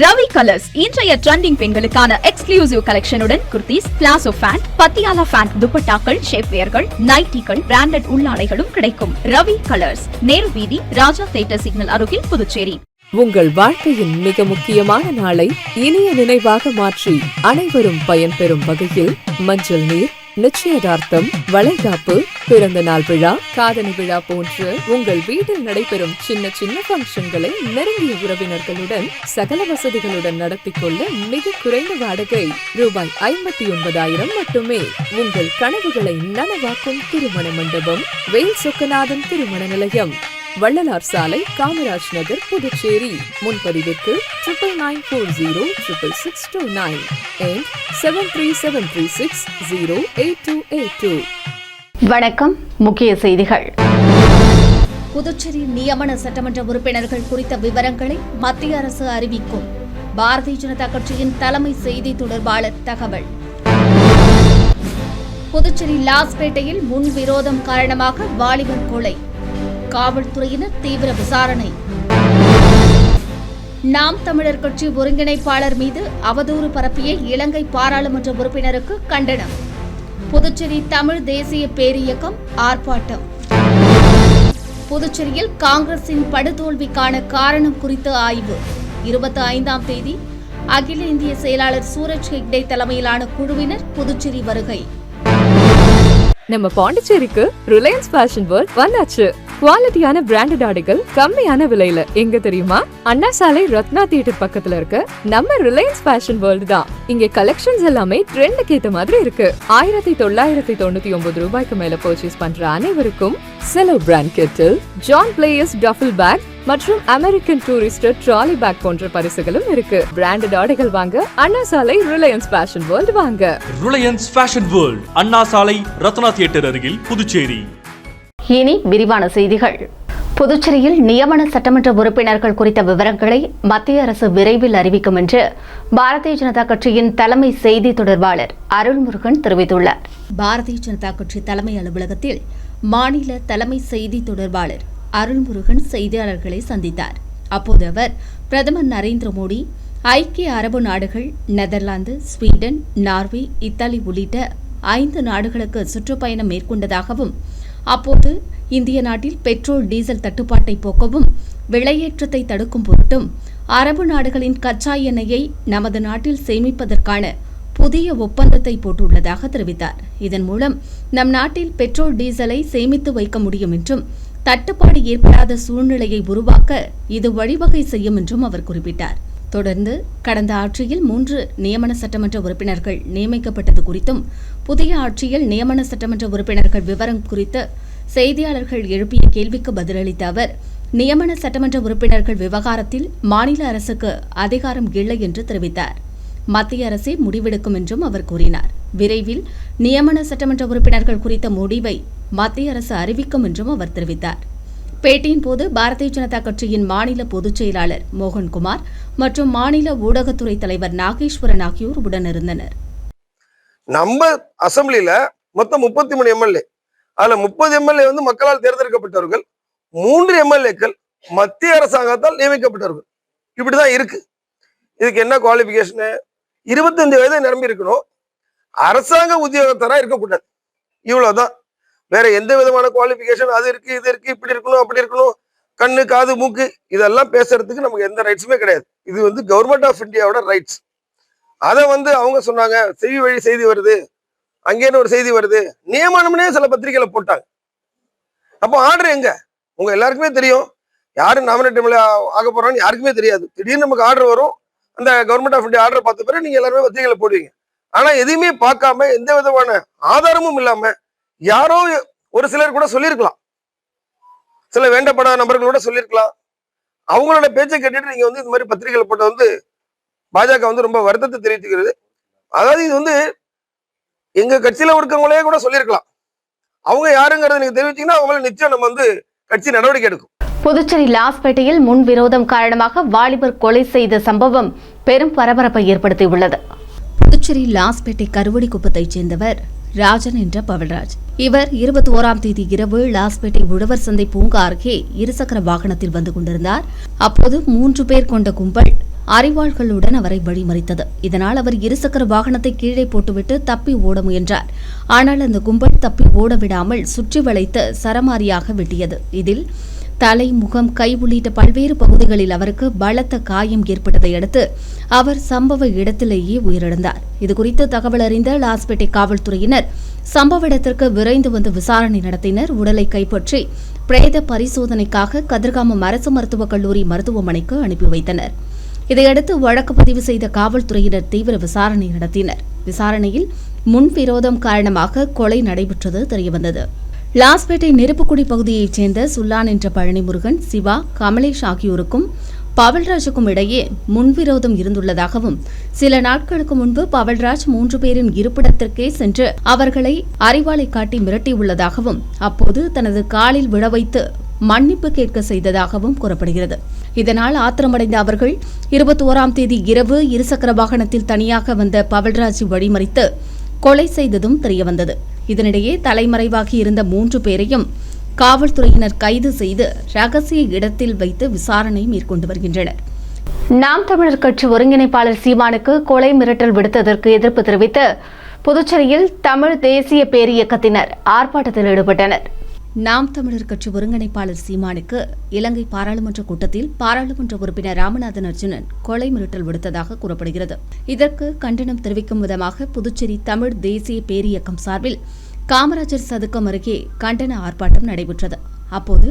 Ravi colours இன்றைய trending பெண்களுக்கான exclusive கலெக்ஷனுடன் kurtis, palazzo pant, Patiala pant, துப்பட்டாக்கள், ஷேப்வேர்கள், நைட்டிகள், பிராண்டட் உள்ளாடைகளும் கிடைக்கும். ரவி கலர்ஸ், நேரு வீதி, ராஜா தியேட்டர் சிக்னல் அருகில், புதுச்சேரி. உங்கள் வாழ்க்கையின் மிக முக்கியமான நாளை இனிய நினைவாக மாற்றி அனைவரும் பயன்பெறும் வகையில் மஞ்சள் நீர், நிச்சயதார்த்தம், வளைகாப்பு, பிறந்த நாள் விழா, காதணி விழா போன்று உங்கள் வீட்டில் நடைபெறும் சின்ன சின்ன பங்கன்களை நெருங்கிய உறவினர்களுடன் சகல வசதிகளுடன் நடத்திக் கொள்ள மிக குறைந்த வாடகை ரூபாய் 59,000 மட்டுமே. உங்கள் கனவுகளை நனவாக்கும் திருமண மண்டபம் வேல் சொக்கநாதன் திருமண நிலையம், வள்ளலார் சாலை, காமராஜ் நகர், புதுச்சேரி. முன்பதிவுக்கு 99406629 and 737360822. வணக்கம். முக்கிய செய்திகள். புதுச்சேரி நியமன சட்டமன்ற உறுப்பினர்கள் குறித்த விவரங்களை மத்திய அரசு அறிவிக்கும். பாரதிய ஜனதா கட்சியின் தலைமை செய்தி தொடர்பாளர் தகவல். புதுச்சேரி லாஸ்பேட்டையில் முன்விரோதம் காரணமாக வாலிபர் கொலை, காவல்துறையினர் தீவிர விசாரணை. நாம் தமிழர் கட்சி ஒருங்கிணைப்பாளர் மீது அவதூறு பரப்பிய இலங்கை பாராளுமன்ற உறுப்பினருக்கு கண்டனம். புதுச்சேரி தமிழ் தேசிய பேரியக்கம் ஆர்ப்பாட்டம். புதுச்சேரியில் காங்கிரசின் படுதோல்விக்கான காரணம் குறித்து ஆய்வு. 25ஆம் தேதி அகில இந்திய செயலாளர் சூரஜ் ஹெக்டே தலைமையிலான குழுவினர் புதுச்சேரி வருகை. நம்ம பாண்டிச்சேரிக்கு ரிலையன்ஸ் ஃபேஷன் வேர்ல்ட் வந்தாச்சு. குவாலிட்டியான பிராண்டட் ஆடைகள் கம்மியான விலையில. எங்க தெரியுமா? அண்ணா சாலை ரத்னா தியேட்டர் பக்கத்துல இருக்க நம்ம ரிலையன்ஸ் ஃபேஷன் வேர்ல்ட் தான். இங்க கலெக்ஷன்ஸ் எல்லாமே ட்ரெண்டுக்கு ஏத்த மாதிரி இருக்கு. 1999 ரூபாய்க்கு மேல பர்ச்சேஸ் பண்ற அனைவருக்கும் Cello brand kettle, John Players duffel bag மற்றும் அமெரிக்கன் டூரிஸ்டர் ட்ராலி பேக் போன்ற பரிசுகளும் இருக்கு. பிராண்டட் ஆடைகள் வாங்க அண்ணா சாலை ரிலையன்ஸ் ஃபேஷன் வேர்ல்ட் வாங்க. Reliance fashion world, Anna Salai Ratna theatre அருகில், புதுச்சேரி. இனி விரிவான செய்திகள். புதுச்சேரியில் நியமன சட்டமன்ற உறுப்பினர்கள் குறித்த விவரங்களை மத்திய அரசு விரைவில் அறிவிக்கும் என்று பாரதிய ஜனதா கட்சியின் தலைமை செய்தி தொடர்பாளர் அருள்முருகன் தெரிவித்துள்ளார். பாரதிய ஜனதா கட்சி தலைமை அலுவலகத்தில் மாநில தலைமை செய்தி தொடர்பாளர் அருள்முருகன் செய்தியாளர்களை சந்தித்தார். அப்போது அவர் பிரதமர் நரேந்திர மோடி ஐக்கிய அரபு நாடுகள், நெதர்லாந்து, ஸ்வீடன், நார்வே, இத்தாலி உள்ளிட்ட 5 நாடுகளுக்கு சுற்றுப்பயணம் மேற்கொண்டதாகவும், அப்போது இந்திய நாட்டில் பெட்ரோல், டீசல் தட்டுப்பாட்டை போக்கவும் விலையேற்றத்தை தடுக்கும் பொருட்டும் அரபு நாடுகளின் கச்சா எண்ணெயை நமது நாட்டில் சேமிப்பதற்கான புதிய ஒப்பந்தத்தை போட்டுள்ளதாக தெரிவித்தார். இதன் மூலம் நம் நாட்டில் பெட்ரோல், டீசலை சேமித்து வைக்க முடியும் என்றும், தட்டுப்பாடு ஏற்படாத சூழ்நிலையை உருவாக்க இது வழிவகை செய்யும் என்றும் அவர் குறிப்பிட்டார். தொடர்ந்து கடந்த ஆட்சியில் 3 நியமன சட்டமன்ற உறுப்பினர்கள் நியமிக்கப்பட்டது குறித்தும், புதிய ஆட்சியில் நியமன சட்டமன்ற உறுப்பினர்கள் விவரம் குறித்து செய்தியாளர்கள் எழுப்பிய கேள்விக்கு பதிலளித்த அவர், நியமன சட்டமன்ற உறுப்பினர்கள் விவகாரத்தில் மாநில அரசுக்கு அதிகாரம் இல்லை என்று தெரிவித்தார். மத்திய அரசே முடிவெடுக்கும் என்றும் அவர் கூறினார். விரைவில் நியமன சட்டமன்ற உறுப்பினர்கள் குறித்த முடிவை மத்திய அரசு அறிவிக்கும் என்றும் அவர் தெரிவித்தார். பேட்டியின் போது பாரதிய ஜனதா கட்சியின் மாநில பொதுச் செயலாளர் மோகன்குமார் மற்றும் மாநில ஊடகத்துறை தலைவர் நாகேஸ்வரன் ஆகியோர் உடனிருந்தனர். நம்ம அசம்பிளில மொத்தம் 33 எம்எல்ஏ, அதுல 30 எம்எல்ஏ மக்களால் தேர்ந்தெடுக்கப்பட்டவர்கள், 3 எம்எல்ஏக்கள் மத்திய அரசாங்கத்தால் நியமிக்கப்பட்டவர்கள். இப்படிதான் இருக்கு. இதுக்கு என்ன குவாலிபிகேஷன்? 25 வயதை நிரம்பி இருக்கணும், அரசாங்க உத்தியோகத்தரா இருக்கக்கூடாது. இவ்வளவுதான். வேற எந்த விதமான குவாலிபிகேஷன் அது இருக்கு, இது இருக்கு, இப்படி இருக்கணும், அப்படி இருக்கணும், கண்ணு, காது, மூக்கு இதெல்லாம் பேசுறதுக்கு நமக்கு எந்த ரைட்ஸுமே கிடையாது. இது கவர்மெண்ட் ஆஃப் இந்தியாவோட ரைட்ஸ். அதை அவங்க சொன்னாங்க, செவி வழி செய்தி வருது, அங்கேன்னு ஒரு செய்தி வருது, நியமனம்னே சில பத்திரிகைகளை போட்டாங்க. அப்போ ஆர்டர் எங்க? உங்க எல்லாருக்குமே தெரியும் யாரு நாமினேட் எம்எல்ஏ ஆக போறான்னு யாருக்குமே தெரியாது. திடீர்னு நமக்கு ஆர்டர் வரும். அந்த கவர்மெண்ட் ஆஃப் இந்தியா ஆர்டர் பார்த்த பிறகு நீங்க எல்லாருமே பத்திரிகைகளை போடுவீங்க. ஆனா எதையுமே பார்க்காம, எந்த விதமான ஆதாரமும் இல்லாம யாரோ ஒரு சிலர் கூட சொல்லியிருக்கலாம், சில வேண்டப்படாத நபர்களோட சொல்லியிருக்கலாம். அவங்களோட பேச்சை கேட்டுட்டு நீங்க இந்த மாதிரி பத்திரிகைகளை போட்ட பாஜக ரொம்ப வருத்தத்தை தெரிவித்துக்கிறது. அதாவது இது எங்க கட்சியில இருக்கவங்களே கூட சொல்லியிருக்கலாம். அவங்க யாருங்கிறத நீங்க தெரிவிச்சீங்கன்னா அவங்கள நிச்சயம் நம்ம கட்சி நடவடிக்கை எடுக்கும். புதுச்சேரி லாஸ்பேட்டையில் முன்விரோதம் காரணமாக வாலிபர் கொலை செய்த சம்பவம் பெரும் பரபரப்பை ஏற்படுத்தியுள்ளது. புதுச்சேரி லாஸ்பேட்டை கருவடி குப்பத்தைச் சேர்ந்தவர் ராஜன் என்ற பவல்ராஜ். இவர் 21ஆம் தேதி இரவு லாஸ்பேட்டை உழவர் சந்தை பூங்கா அருகே இருசக்கர வாகனத்தில் வந்து கொண்டிருந்தார். அப்போது 3 பேர் கொண்ட கும்பல் அரிவாள்களுடன் அவரை வழிமறித்தது. இதனால் அவர் இருசக்கர வாகனத்தை கீழே போட்டுவிட்டு தப்பி ஓட முயன்றார். ஆனால் அந்த கும்பல் தப்பி ஓட விடாமல் சுற்றி வளைத்து சரமாரியாக வெட்டியது. இதில் தலை, முகம், கை உள்ளிட்ட பல்வேறு பகுதிகளில் அவருக்கு பலத்த காயம் ஏற்பட்டதை அடுத்து அவர் சம்பவ இடத்திலேயே உயிரிழந்தார். இதுகுறித்து தகவல் அறிந்த லாஸ்பேட்டை காவல்துறையினர் சம்பவ இடத்திற்கு விரைந்து வந்து விசாரணை நடத்தினர். உடலை கைப்பற்றி பிரேத பரிசோதனைக்காக கதிர்காமம் அரசு மருத்துவக் கல்லூரி மருத்துவமனைக்கு அனுப்பி வைத்தனர். இதையடுத்து வழக்கு பதிவு செய்த காவல்துறையினர் தீவிர விசாரணை நடத்தினர். விசாரணையில் முன்விரோதம் காரணமாக கொலை நடைபெற்றது தெரியவந்தது. லாஸ்பேட்டை நெருப்புக்குடி பகுதியைச் சேர்ந்த சுல்லான் என்ற பழனிமுருகன், சிவா, கமலேஷ் ஆகியோருக்கும் பவல்ராஜுக்கும் இடையே முன்விரோதம் இருந்துள்ளதாகவும் சில நாட்களுக்கு முன்பு பவல்ராஜ் 3 பேரின் இருப்பிடத்திற்கே சென்று அவர்களை அரிவாளை காட்டி மிரட்டியுள்ளதாகவும் அப்போது தனது காலில் விழ வைத்து மன்னிப்பு கேட்க செய்ததாகவும் கூறப்படுகிறது. இதனால் ஆத்திரமடைந்த அவர்கள் 21ஆம் தேதி இரவு இருசக்கர வாகனத்தில் தனியாக வந்த பவல்ராஜ் வழிமறித்து கொலை செய்ததும் தெரியவந்தது. இதனிடையே தலைமறைவாகி இருந்த 3 பேரையும் காவல்துறையினர் கைது செய்து ரகசிய இடத்தில் வைத்து விசாரணை மேற்கொண்டு வருகின்றனர். நாம் தமிழர் கட்சி ஒருங்கிணைப்பாளர் சீமானுக்கு கொலை மிரட்டல் விடுத்ததற்கு எதிர்ப்பு தெரிவித்து புதுச்சேரியில் தமிழ் தேசிய பேரியக்கத்தினர் ஆர்ப்பாட்டத்தில் ஈடுபட்டனர். நாம் தமிழர் கட்சி ஒருங்கிணைப்பாளர் சீமானுக்கு இலங்கை பாராளுமன்ற கூட்டத்தில் பாராளுமன்ற உறுப்பினர் ராமநாதன் அர்ஜுனன் கொலை மிரட்டல் விடுத்ததாக கூறப்படுகிறது. இதற்கு கண்டனம் தெரிவிக்கும் விதமாக புதுச்சேரி தமிழ் தேசிய பேரியக்கம் சார்பில் காமராஜர் சதுக்கம் அருகே கண்டன ஆர்ப்பாட்டம் நடைபெற்றது. அப்போது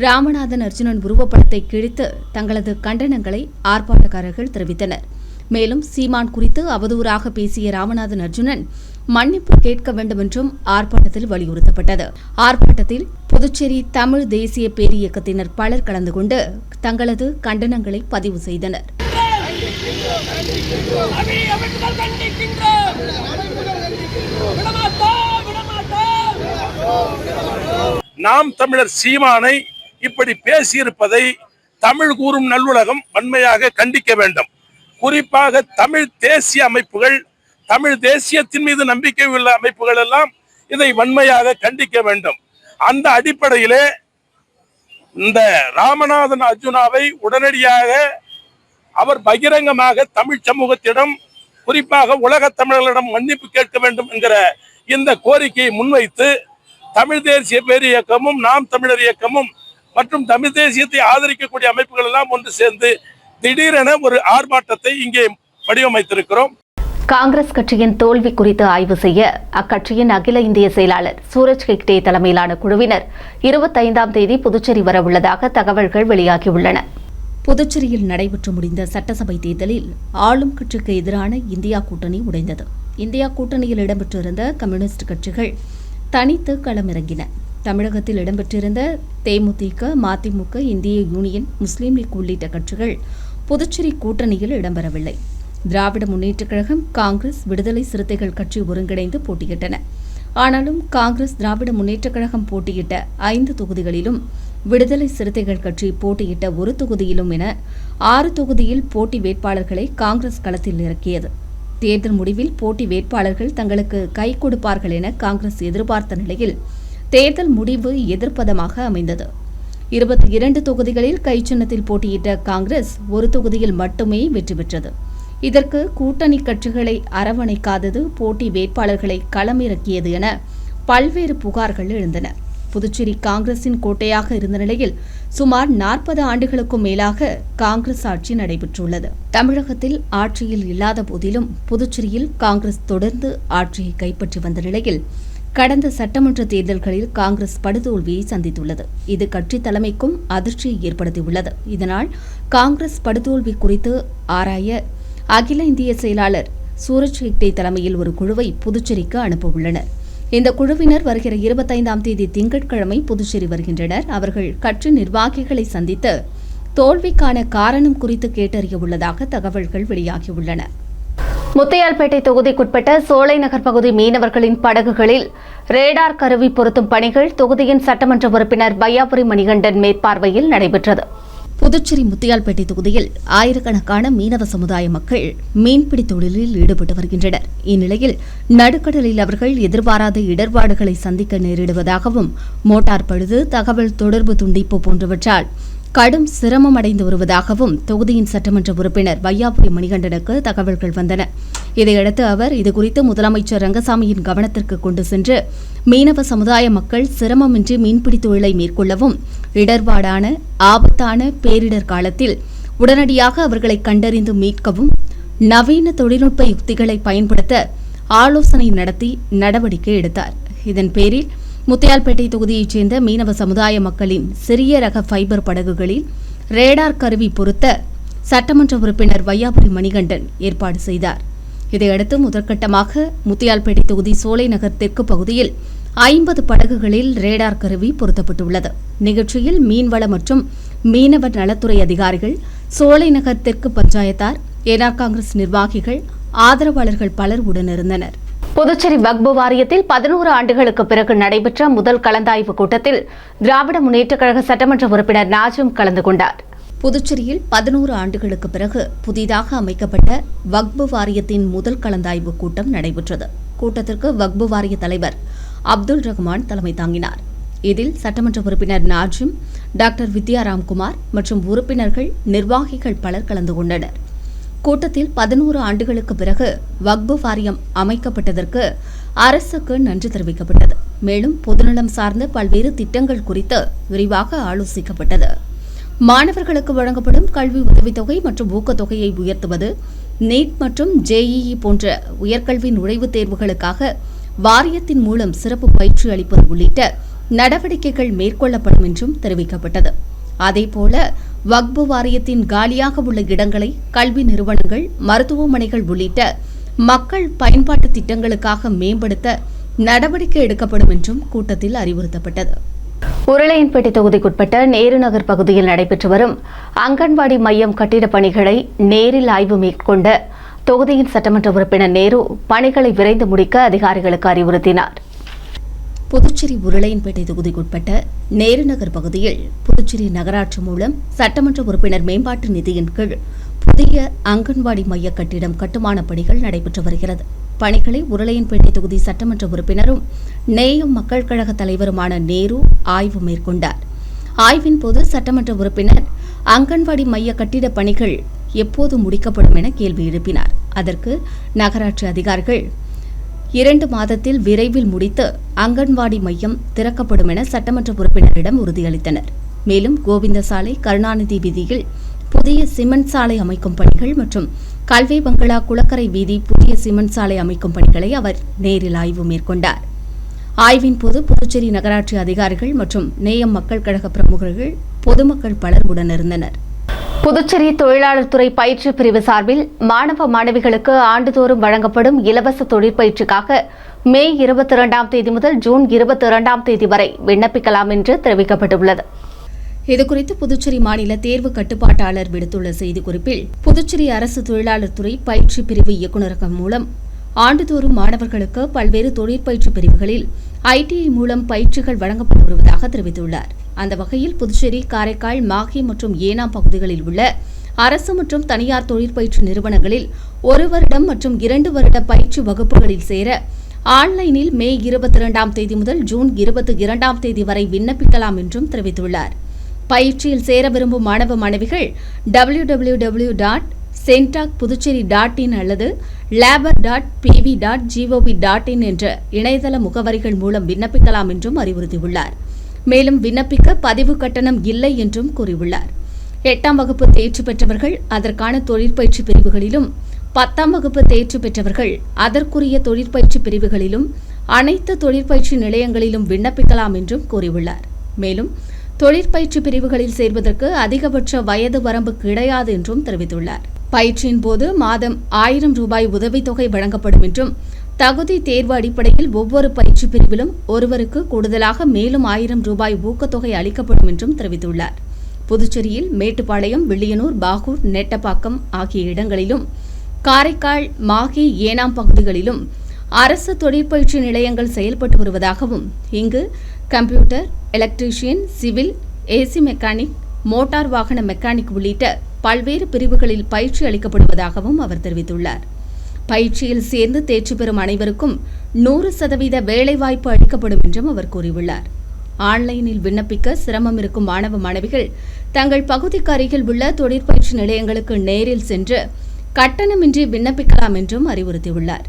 ராமநாதன் அர்ஜுனன் உருவப்படத்தை கிழித்து தங்களது கண்டனங்களை ஆர்ப்பாட்டக்காரர்கள் தெரிவித்தனர். மேலும் சீமான் குறித்து அவதூறாக பேசிய ராமநாதன் அர்ஜுனன் மன்னிப்பு கேட்க வேண்டும் என்றும் ஆர்ப்பாட்டத்தில் வலியுறுத்தப்பட்டது. ஆர்ப்பாட்டத்தில் புதுச்சேரி தமிழ் தேசிய பேரியக்கத்தினர் பலர் கலந்து கொண்டு தங்களது கண்டனங்களை பதிவு செய்தனர். நாம் தமிழர் சீமானை இப்படி பேசியிருப்பதை தமிழ் கூறும் நல்லுலகம் வன்மையாக கண்டிக்க வேண்டும். குறிப்பாக தமிழ் தேசிய அமைப்புகள், தமிழ் தேசியத்தின் மீது நம்பிக்கை உள்ள அமைப்புகள் எல்லாம் இதை வன்மையாக கண்டிக்க வேண்டும். அந்த அடிப்படையிலே இந்த ராமநாதன் அர்ஜுனாவை உடனடியாக அவர் பகிரங்கமாக தமிழ் சமூகத்திடம், குறிப்பாக உலக தமிழர்களிடம் மன்னிப்பு கேட்க வேண்டும் என்கிற இந்த கோரிக்கையை முன்வைத்து தமிழ் தேசிய பேரியக்கமும் நாம் தமிழர் இயக்கமும் மற்றும் தமிழ் தேசியத்தை ஆதரிக்கக்கூடிய அமைப்புகள் எல்லாம் ஒன்று சேர்ந்து திடீரென ஒரு ஆர்ப்பாட்டத்தை இங்கே வடிவமைத்திருக்கிறோம். காங்கிரஸ் கட்சியின் தோல்வி குறித்து ஆய்வு செய்ய அக்கட்சியின் அகில இந்திய செயலாளர் சூரஜ் ஹெக்டே தலைமையிலான குழுவினர் 25ஆம் தேதி புதுச்சேரி வரவுள்ளதாக தகவல்கள் வெளியாகியுள்ளன. புதுச்சேரியில் நடைபெற்று முடிந்த சட்டசபை தேர்தலில் ஆளும் கட்சிக்கு எதிரான இந்தியா கூட்டணி உடைந்தது. இந்தியா கூட்டணியில் இடம்பெற்றிருந்த கம்யூனிஸ்ட் கட்சிகள் தனித்து களமிறங்கின. தமிழகத்தில் இடம்பெற்றிருந்த தேமுதிக, மதிமுக, இந்திய யூனியன் முஸ்லீம் லீக் உள்ளிட்ட கட்சிகள் புதுச்சேரி கூட்டணியில் இடம்பெறவில்லை. திராவிட முன்னேற்றக் கழகம், காங்கிரஸ், விடுதலை சிறுத்தைகள் கட்சி ஒருங்கிணைந்து போட்டியிட்டன. ஆனாலும் காங்கிரஸ், திராவிட முன்னேற்றக் கழகம் போட்டியிட்ட 5 தொகுதிகளிலும், விடுதலை சிறுத்தைகள் கட்சி போட்டியிட்ட 1 தொகுதியிலும் என 6 தொகுதியில் போட்டி வேட்பாளர்களை காங்கிரஸ் களத்தில் இறக்கியது. தேர்தல் முடிவில் போட்டி வேட்பாளர்கள் தங்களுக்கு கை கொடுப்பார்கள் என காங்கிரஸ் எதிர்பார்த்த நிலையில் தேர்தல் முடிவு எதிர்ப்பதமாக அமைந்தது. 22 தொகுதிகளில் கைச்சின்னத்தில் போட்டியிட்ட காங்கிரஸ் 1 தொகுதியில் மட்டுமே வெற்றி பெற்றது. இதற்கு கூட்டணி கட்சிகளை அரவணைக்காதது, போட்டி வேட்பாளர்களை களமிறக்கியது என பல்வேறு புகார்கள் எழுந்தன. புதுச்சேரி காங்கிரசின் கோட்டையாக இருந்த நிலையில் சுமார் 40 ஆண்டுகளுக்கும் மேலாக காங்கிரஸ் ஆட்சி நடைபெற்றுள்ளது. தமிழகத்தில் ஆட்சியில் இல்லாத போதிலும் புதுச்சேரியில் காங்கிரஸ் தொடர்ந்து ஆட்சியை கைப்பற்றி வந்த நிலையில் கடந்த சட்டமன்ற தேர்தல்களில் காங்கிரஸ் படுதோல்வியை சந்தித்துள்ளது. இது கட்சி தலைமைக்கும் அதிர்ச்சியை ஏற்படுத்தியுள்ளது. இதனால் காங்கிரஸ் படுதோல்வி குறித்து ஆராய அகில இந்திய செயலாளர் சூரஜ் ஹெக்டே தலைமையில் ஒரு குழுவை புதுச்சேரிக்கு அனுப்பவுள்ளனர். இந்த குழுவினர் வருகிற 25ஆம் தேதி திங்கட்கிழமை புதுச்சேரி வருகின்றனர். அவர்கள் கட்சி நிர்வாகிகளை சந்தித்து தோல்விக்கான காரணம் குறித்து கேட்டறிய உள்ளதாக தகவல்கள் வெளியாகியுள்ளன. முத்தையால்பேட்டை தொகுதிக்குட்பட்ட சோலை நகர் பகுதி மீனவர்களின் படகுகளில் ரேடார் கருவி பொருத்தும் பணிகள் தொகுதியின் சட்டமன்ற உறுப்பினர் வையாபுரி மணிகண்டன் மேற்பார்வையில் நடைபெற்றது. புதுச்சேரி முத்தையால்பேட்டை தொகுதியில் ஆயிரக்கணக்கான மீனவ சமுதாய மக்கள் மீன்பிடி தொழிலில் ஈடுபட்டு வருகின்றனர். இந்நிலையில் நடுக்கடலில் அவர்கள் எதிர்பாராத இடர்பாடுகளை சந்திக்க நேரிடுவதாகவும், மோட்டார் பழுது, தகவல் தொடர்பு துண்டிப்பு போன்றவற்றால் கடும் சிரமம் அடைந்து வருவதாகவும் தொகுதியின் சட்டமன்ற உறுப்பினர் வையாபுரி மணிகண்டனுக்கு தகவல்கள் வந்தன. இதையடுத்து அவர் இதுகுறித்து முதலமைச்சர் ரங்கசாமியின் கவனத்திற்கு கொண்டு சென்று மீனவ சமுதாய மக்கள் சிரமமின்றி மீன்பிடி தொழிலை மேற்கொள்ளவும் இடர்பாடான ஆபத்தான பேரிடர் காலத்தில் உடனடியாக அவர்களை கண்டறிந்து மீட்கவும் நவீன தொழில்நுட்ப யுக்திகளை பயன்படுத்த ஆலோசனை நடத்தி நடவடிக்கை எடுத்தார். இதன் பேரில் முத்தியால்பேட்டை தொகுதியைச் சேர்ந்த மீனவ சமுதாய மக்களின் சிறிய ரக ஃபைபர் படகுகளில் ரேடார் கருவி பொருத்த சட்டமன்ற உறுப்பினர் வையாபுரி மணிகண்டன் ஏற்பாடு செய்தார். இதையடுத்து முதற்கட்டமாக முத்தியால்பேட்டை தொகுதி சோலைநகர் தெற்கு பகுதியில் 50 படகுகளில் ரேடார் கருவி பொருத்தப்பட்டுள்ளது. நிகழ்ச்சியில் மீன்வள மற்றும் மீனவர் நலத்துறை அதிகாரிகள், சோலைநகர் தெற்கு பஞ்சாயத்தார், என்ஆர் காங்கிரஸ் நிர்வாகிகள், ஆதரவாளர்கள் பலர் உடனிருந்தனர். புதுச்சேரி வக்பு வாரியத்தில் 11 ஆண்டுகளுக்கு பிறகு நடைபெற்ற முதல் கலந்தாய்வு கூட்டத்தில் திராவிட முன்னேற்றக் கழக சட்டமன்ற உறுப்பினர் நாஜிம் கலந்து கொண்டார். புதுச்சேரியில் 11 ஆண்டுகளுக்கு பிறகு புதிதாக அமைக்கப்பட்ட வக்பு வாரியத்தின் முதல் கலந்தாய்வு கூட்டம் நடைபெற்றது. கூட்டத்திற்கு வக்பு வாரிய தலைவர் அப்துல் ரஹ்மான் தலைமை தாங்கினார். இதில் சட்டமன்ற உறுப்பினர் நாஜிம், டாக்டர் வித்யா ராம்குமார் மற்றும் உறுப்பினர்கள், நிர்வாகிகள் பலர் கலந்து கொண்டனர். கூட்டத்தில் 11 ஆண்டுகளுக்கு பிறகு வக்பு வாரியம் அமைக்கப்பட்டதற்கு அரசுக்கு நன்றி தெரிவிக்கப்பட்டது. மேலும் பொதுநலம் சார்ந்த பல்வேறு திட்டங்கள் குறித்து விரிவாக ஆலோசிக்கப்பட்டது. மாணவர்களுக்கு வழங்கப்படும் கல்வி உதவித்தொகை மற்றும் ஊக்கத்தொகையை உயர்த்துவது, நீட் மற்றும் JEE போன்ற உயர்கல்வி நுழைவுத் தேர்வுகளுக்காக வாரியத்தின் மூலம் சிறப்பு பயிற்சி அளிப்பது உள்ளிட்ட நடவடிக்கைகள் மேற்கொள்ளப்படும் என்றும் தெரிவிக்கப்பட்டது. அதேபோல வக்பு வாரியத்தின் காலியாக உள்ள இடங்களை கல்வி நிறுவனங்கள், மருத்துவமனைகள் உள்ளிட்ட மக்கள் பயன்பாட்டு திட்டங்களுக்காக மேம்படுத்த நடவடிக்கை எடுக்கப்படும் என்றும் கூட்டத்தில் அறிவுறுத்தப்பட்டது. உருளையன்பேட்டை தொகுதிக்குட்பட்ட நேரு நகர் பகுதியில் நடைபெற்று வரும் அங்கன்வாடி மையம் கட்டிடப் பணிகளை நேரில் ஆய்வு மேற்கொண்ட தொகுதியின் சட்டமன்ற உறுப்பினர் நேரு பணிகளை விரைந்து முடிக்க அதிகாரிகளுக்கு அறிவுறுத்தினார். புதுச்சேரி உருளையன்பேட்டை தொகுதிக்குட்பட்ட நேரு நகர் பகுதியில் புதுச்சேரி நகராட்சி மூலம் சட்டமன்ற உறுப்பினர் மேம்பாட்டு நிதியின் கீழ் புதிய அங்கன்வாடி மைய கட்டிடம் கட்டுமான பணிகள் நடைபெற்று வருகிறது. பணிகளை உருளையன்பேட்டை தொகுதி சட்டமன்ற உறுப்பினரும் நேயம் மக்கள் கழக தலைவருமான நேரு ஆய்வு மேற்கொண்டார். ஆய்வின் போது சட்டமன்ற உறுப்பினர் அங்கன்வாடி மைய கட்டிட பணிகள் எப்போது முடிக்கப்படும் என கேள்வி எழுப்பினார். அதற்கு நகராட்சி அதிகாரிகள் 2 மாதத்தில் விரைவில் முடித்து அங்கன்வாடி மையம் திறக்கப்படும் என சட்டமன்ற உறுப்பினரிடம் உறுதியளித்தனர். மேலும் கோவிந்தசாலை, கருணாநிதி வீதியில் புதிய சிமெண்ட் சாலை அமைக்கும் பணிகள் மற்றும் கல்வி பங்களா, குளக்கரை வீதி புதிய சிமெண்ட் சாலை அமைக்கும் பணிகளை அவர் நேரில் ஆய்வு மேற்கொண்டார். ஆய்வின் போது புதுச்சேரி நகராட்சி அதிகாரிகள் மற்றும் நேயம் மக்கள் கழக பிரமுகர்கள், பொதுமக்கள் பலர் உடனிருந்தனர். புதுச்சேரி தொழிலாளர் துறை பயிற்சி பிரிவு சார்பில் மாணவ மாணவிகளுக்கு ஆண்டுதோறும் வழங்கப்படும் இலவச தொழிற்பயிற்சிக்காக மே 22ஆம் தேதி முதல் ஜூன் 22ஆம் தேதி வரை விண்ணப்பிக்கலாம் என்று தெரிவிக்கப்பட்டுள்ளது. இதுகுறித்து புதுச்சேரி மாநில தேர்வு கட்டுப்பாட்டாளர் விடுத்துள்ள செய்திக்குறிப்பில், புதுச்சேரி அரசு தொழிலாளர் துறை பயிற்சி பிரிவு இயக்குநரகம் மூலம் ஆண்டுதோறும் மாணவர்களுக்கு பல்வேறு தொழிற்பயிற்சி பிரிவுகளில் ITI மூலம் பயிற்சிகள் வழங்கப்பட்டு வருவதாக தெரிவித்துள்ளார். அந்த வகையில் புதுச்சேரி, காரைக்கால், மாஹே மற்றும் ஏனாம் பகுதிகளில் உள்ள அரசு மற்றும் தனியார் தொழிற்பயிற்சி நிறுவனங்களில் 1 வருடம் மற்றும் 2 வருட பயிற்சி வகுப்புகளில் சேர ஆன்லைனில் மே 22ஆம் தேதி முதல் ஜூன் 22ஆம் தேதி வரை விண்ணப்பிக்கலாம் என்றும் தெரிவித்துள்ளார். பயிற்சியில் சேர விரும்பும் மாணவ மாணவிகள் www.centacpuducherry.in அல்லது labor.pv.gov.in என்ற இணையதள முகவரிகள் மூலம் விண்ணப்பிக்கலாம் என்றும் அறிவுறுத்தியுள்ளார். மேலும் விண்ணப்பிக்க பதிவு கட்டணம் இல்லை என்றும் கூறியுள்ளார். 8ஆம் வகுப்பு தேர்ச்சி பெற்றவர்கள் அதற்கான தொழிற்பயிற்சி பிரிவுகளிலும், 10ஆம் வகுப்பு தேர்ச்சி பெற்றவர்கள் அதற்குரிய தொழிற்பயிற்சி பிரிவுகளிலும் அனைத்து தொழிற்பயிற்சி நிலையங்களிலும் விண்ணப்பிக்கலாம் என்றும் கூறியுள்ளார். மேலும் தொழிற்பயிற்சி பிரிவுகளில் சேர்வதற்கு அதிகபட்ச வயது வரம்பு கிடையாது என்றும் தெரிவித்துள்ளார். பயிற்சியின் போது மாதம் 1000 ரூபாய் உதவித்தொகை வழங்கப்படும் என்றும், தகுதி தேர்வு அடிப்படையில் ஒவ்வொரு பயிற்சி பிரிவிலும் ஒருவருக்கு கூடுதலாக மேலும் 1000 ரூபாய் ஊக்கத்தொகை அளிக்கப்படும் என்றும் தெரிவித்துள்ளார். புதுச்சேரியில் மேட்டுப்பாளையம், வில்லியனூர், பாகூர், நெட்டப்பாக்கம் ஆகிய இடங்களிலும், காரைக்கால், மாஹே, ஏனாம் பகுதிகளிலும் அரசு தொழிற்பயிற்சி நிலையங்கள் செயல்பட்டு வருவதாகவும், இங்கு computer, electrician, civil, AC mechanic, motor வாகன மெக்கானிக் உள்ளிட்ட பல்வேறு பிரிவுகளில் பயிற்சி அளிக்கப்படுவதாகவும் அவர் தெரிவித்துள்ளார். பயிற்சியில் சேர்ந்து தேர்ச்சி பெறும் அனைவருக்கும் 100% வேலைவாய்ப்பு அளிக்கப்படும் என்றும் அவர் கூறியுள்ளார். ஆன்லைனில் விண்ணப்பிக்க சிரமம் இருக்கும் மாணவ மாணவிகள் தங்கள் பகுதிக்கு அருகில் உள்ள தொழிற்பயிற்சி நிலையங்களுக்கு நேரில் சென்று கட்டணமின்றி விண்ணப்பிக்கலாம் என்றும் அறிவுறுத்தியுள்ளார்.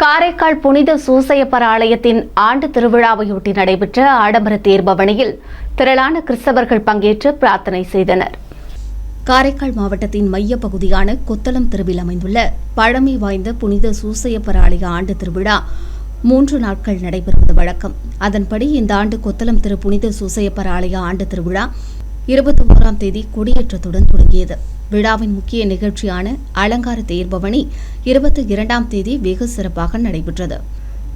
காரைக்கால் புனித சூசையப்பர் ஆலயத்தின் ஆண்டு திருவிழாவையொட்டி நடைபெற்ற ஆடம்பர தேர்பவனியில் திரளான கிறிஸ்தவர்கள் பங்கேற்று பிரார்த்தனை செய்தனர். காரைக்கால் மாவட்டத்தின் மைய பகுதியான கொத்தளம் தெருவில் அமைந்துள்ள பழமை வாய்ந்த புனித சூசையப்பர் ஆலய ஆண்டு திருவிழா 3 நாட்கள் நடைபெறுவது வழக்கம். அதன்படி இந்த ஆண்டு கொத்தளம் திரு புனித சூசையப்பர் ஆலய ஆண்டு திருவிழா 21ஆம் தேதி கொடியேற்றத்துடன் தொடங்கியது. விழாவின் முக்கிய நிகழ்ச்சியான அலங்கார தேர்பவனி 22ஆம் தேதி வெகு சிறப்பாக நடைபெற்றது.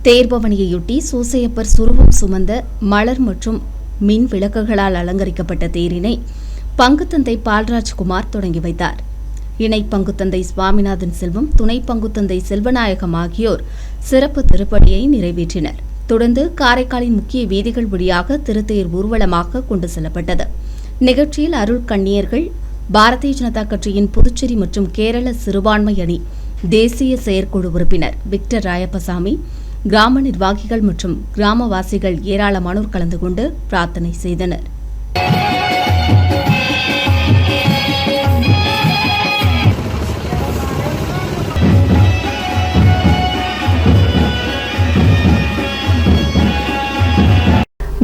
தேர்பவனியையொட்டி சூசையப்பர் சுருவம் சுமந்த மலர் மற்றும் மின் விளக்குகளால் அலங்கரிக்கப்பட்ட தேரினை பங்குத்தந்தை பால்ராஜ்குமார் தொடங்கி வைத்தார். இணை பங்குத்தந்தை சுவாமிநாதன் செல்வம், துணை பங்குத்தந்தை செல்வநாயகம் ஆகியோர் சிறப்பு திருப்பணியை நிறைவேற்றினர். தொடர்ந்து காரைக்காலின் முக்கிய வீதிகள் வழியாக திருத்தேர் ஊர்வலமாக கொண்டு செல்லப்பட்டது. நிகழ்ச்சியில் அருள் கண்ணியர்கள், பாரதிய ஜனதா கட்சியின் புதுச்சேரி மற்றும் கேரள சிறுபான்மை அணி தேசிய செயற்குழு உறுப்பினர் விக்டர் ராயப்பசாமி, கிராம நிர்வாகிகள் மற்றும் கிராமவாசிகள் ஏராளமானோர் கலந்து கொண்டு பிரார்த்தனை செய்தனர்.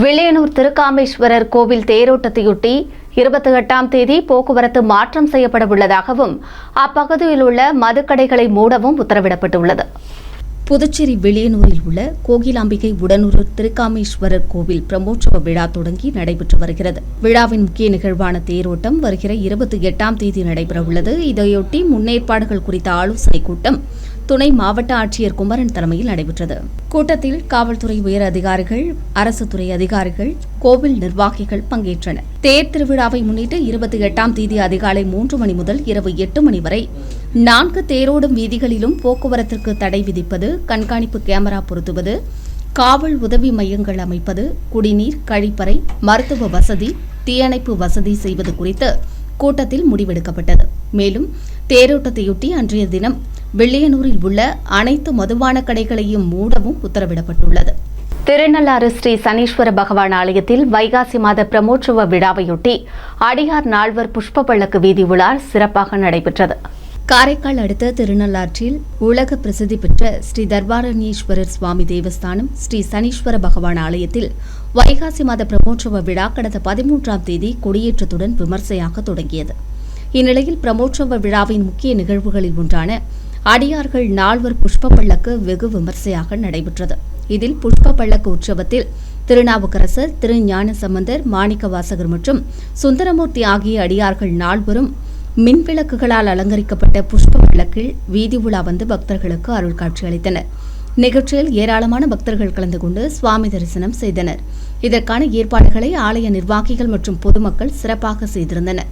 வில்லியனூர் திருக்காமேஸ்வரர் கோவில் தேரோட்டத்தையொட்டி 28ஆம் தேதி போக்குவரத்து மாற்றம் செய்யப்பட உள்ளதாகவும் அப்பகுதியில் உள்ள மதுக்கடைகளை மூடவும் உத்தரவிடப்பட்டுள்ளது. புதுச்சேரி வில்லியனூரில் உள்ள கோகிலாம்பிகை உடனூர் திருக்காமேஸ்வரர் கோவில் பிரமோற்சவ விழா தொடங்கி நடைபெற்று வருகிறது. விழாவின் முக்கிய நிகழ்வான தேரோட்டம் வருகிற 28ஆம் தேதி நடைபெறவுள்ளது. இதையொட்டி முன்னேற்பாடுகள் குறித்த ஆலோசனைக் கூட்டம் துணை மாவட்ட ஆட்சியர் குமரன் தலைமையில் நடைபெற்றது. கூட்டத்தில் காவல்துறை உயர் அதிகாரிகள், அரசு துறை அதிகாரிகள், கோவில் நிர்வாகிகள் பங்கேற்றனர். தேர் திருவிழாவை முன்னிட்டு 28ஆம் தேதி அதிகாலை 3 மணி முதல் இரவு 8 மணி வரை 4 தேரோடும் வீதிகளிலும் போக்குவரத்திற்கு தடை விதிப்பது, கண்காணிப்பு கேமரா பொருத்துவது, காவல் உதவி மையங்கள் அமைப்பது, குடிநீர், கழிப்பறை, மருத்துவ வசதி, தீயணைப்பு வசதி செய்வது குறித்து கூட்டத்தில் முடிவெடுக்கப்பட்டது. மேலும் தேரோட்டத்தையொட்டி அன்றைய தினம் வில்லியனூரில் உள்ள அனைத்து மதுபான கடைகளையும் மூடவும் உத்தரவிடப்பட்டுள்ளது. திருநள்ளாறு ஸ்ரீ சனீஸ்வர பகவான் ஆலயத்தில் வைகாசி மாத பிரமோற்சவ விழாவையொட்டி அடியார் நால்வர் புஷ்ப பல்லக்கு வீதி உலா சிறப்பாக நடைபெற்றது. காரைக்கால் அடுத்த திருநள்ளாற்றில் உலக பிரசித்தி பெற்ற ஸ்ரீ தர்பாரண்யேஸ்வரர் சுவாமி தேவஸ்தானம் ஸ்ரீ சனீஸ்வர பகவான் ஆலயத்தில் வைகாசி மாத பிரமோற்சவ விழா கடந்த 13ஆம் தேதி கொடியேற்றத்துடன் விமர்சையாக தொடங்கியது. இந்நிலையில் பிரமோற்சவ விழாவின் முக்கிய நிகழ்வுகளில் ஒன்றான அடியார்கள் நால்வர் புஷ்ப பல்லக்கு வெகு விமர்சையாக நடைபெற்றது. இதில் புஷ்ப பல்லக்கு உற்சவத்தில் திருநாவுக்கரசர், திரு ஞான சம்பந்தர், மாணிக்க வாசகர் மற்றும் சுந்தரமூர்த்தி ஆகிய அடியார்கள் நால்வரும் மின்விளக்குகளால் அலங்கரிக்கப்பட்ட புஷ்ப பல்லக்கில் வீதி உலா வந்து பக்தர்களுக்கு அருள் காட்சி அளித்தனர். நிகழ்ச்சியில் ஏராளமான பக்தர்கள் கலந்து கொண்டு சுவாமி தரிசனம் செய்தனர். இதற்கான ஏற்பாடுகளை ஆலய நிர்வாகிகள் மற்றும் பொதுமக்கள் சிறப்பாக செய்திருந்தனர்.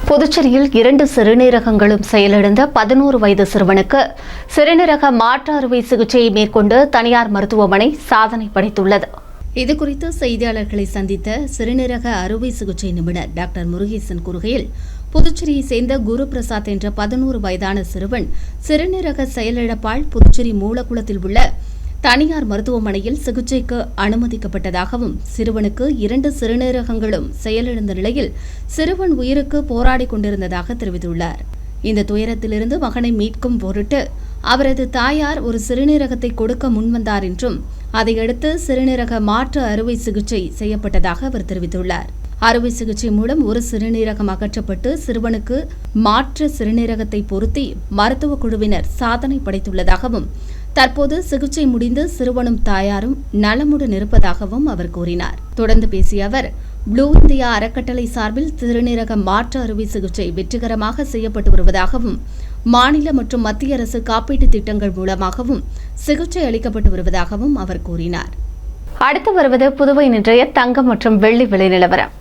புதுச்சேரியில் 2 சிறுநீரகங்களும் செயலிழந்த 11 வயது சிறுவனுக்கு சிறுநீரக மாற்று அறுவை சிகிச்சையை மேற்கொண்டு தனியார் மருத்துவமனை சாதனை படைத்துள்ளது. இதுகுறித்து செய்தியாளர்களை சந்தித்த சிறுநீரக அறுவை சிகிச்சை நிபுணர் டாக்டர் முருகேசன் கூறுகையில், புதுச்சேரியை சேர்ந்த குரு பிரசாத் என்ற 11 வயதான சிறுவன் சிறுநீரக செயலிழப்பால் புதுச்சேரி மூலக்குளத்தில் உள்ள தனியார் மருத்துவமனையில் சிகிச்சைக்கு அனுமதிக்கப்பட்டதாகவும், சிறுவனுக்கு 2 சிறுநீரகங்களும் செயலிழந்த நிலையில் சிறுவன் உயிருக்கு போராடிக் கொண்டிருந்ததாக தெரிவித்துள்ளார். இந்த துயரத்திலிருந்து மகனை மீட்கும் பொருட்டு அவரது தாயார் ஒரு சிறுநீரகத்தை கொடுக்க முன்வந்தார் என்றும், அதையடுத்து சிறுநீரக மாற்று அறுவை சிகிச்சை செய்யப்பட்டதாக அவர் தெரிவித்துள்ளார். அறுவை சிகிச்சை மூலம் ஒரு சிறுநீரகம் அகற்றப்பட்டு சிறுவனுக்கு மாற்று சிறுநீரகத்தை பொருத்தி மருத்துவ குழுவினர் சாதனை படைத்துள்ளதாகவும், தற்போது சிகிச்சை முடிந்து சிறுவனும் தாயாரும் நலமுடன் இருப்பதாகவும் அவர் கூறினார். தொடர்ந்து பேசிய அவர், ப்ளூ இந்தியா அறக்கட்டளை சார்பில் சிறுநீரக மாற்று அறுவை சிகிச்சை வெற்றிகரமாக செய்யப்பட்டு வருவதாகவும், மாநில மற்றும் மத்திய அரசு காப்பீட்டு திட்டங்கள் மூலமாகவும் சிகிச்சை அளிக்கப்பட்டு வருவதாகவும் அவர் கூறினார். அடுத்து வருவது புதுவை இன்றைய தங்கம் மற்றும் வெள்ளி விலை நிலவரம்.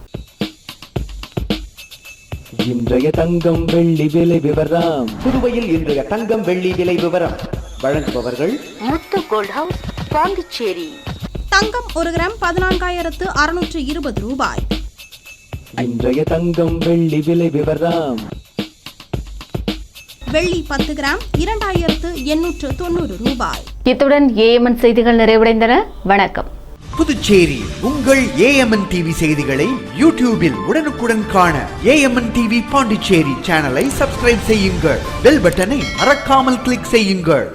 இன்றைய தங்கம் வெள்ளி விலை விவரம். புதுவையில் இன்றைய தங்கம் வெள்ளி விலை விவரம் வழங்குபவர்கள் முத்து கோல்ட் ஹவுஸ், பாண்டிச்சேரி. தங்கம் 1 கிராம் 14,620 ரூபாய். இன்றைய தங்கம் வெள்ளி விலை விவரம். வெள்ளி 10 கிராம் 2,890 ரூபாய். இத்துடன் ஏஎம்என் செய்திகள் நிறைவடைந்தன. வணக்கம். புதுச்சேரி உங்கள் ஏஎம்என் டிவி செய்திகளை யூடியூபில் உடனுக்குடன் காண ஏஎம்என் டிவி பாண்டிச்சேரி சேனலை சப்ஸ்கிரைப் செய்யுங்கள். பெல் பட்டனை மறக்காமல் கிளிக் செய்யுங்கள்.